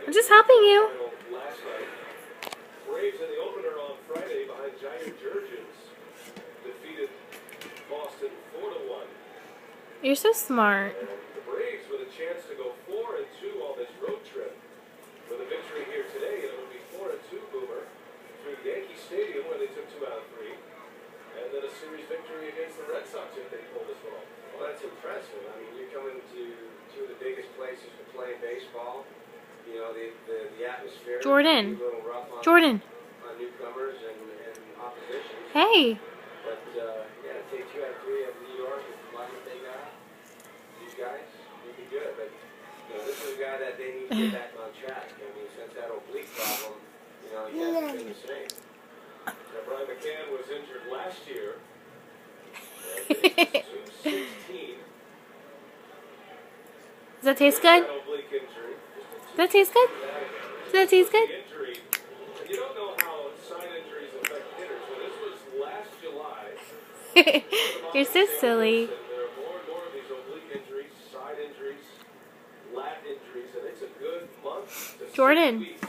I'm just helping you. Last night, Braves in the opener on Friday behind Giant Jurgens defeated Boston 4-1. You're so smart. And the Braves with a chance to go 4-2 on this road trip. With a victory here today, it would be 4-2, Boomer, through Yankee Stadium where they took 2 out of 3. And then a series victory against the Red Sox if they pull this one off. Well, that's impressive. I mean, you're coming to two of the biggest places to play baseball. You know, the atmosphere. Jordan. A little rough on, Jordan. on newcomers and opposition. Hey. But, yeah, take 2 out of 3 of New York with the lineup they got. These guys, they'd be good. But, you know, this is a guy that they need to get back on track. I mean, since that oblique problem, you know, he hasn't been the same. Now, Brian McCann was injured last year. And 216. Does that taste good? That oblique injury. Does that taste good? Does that taste good? Injury. And you don't know how side injuries affect hitters. So this was last July. You're so silly. And there are more and more of these oblique injuries, side injuries, lat injuries, and it's a good month to 6 Jordan. weeks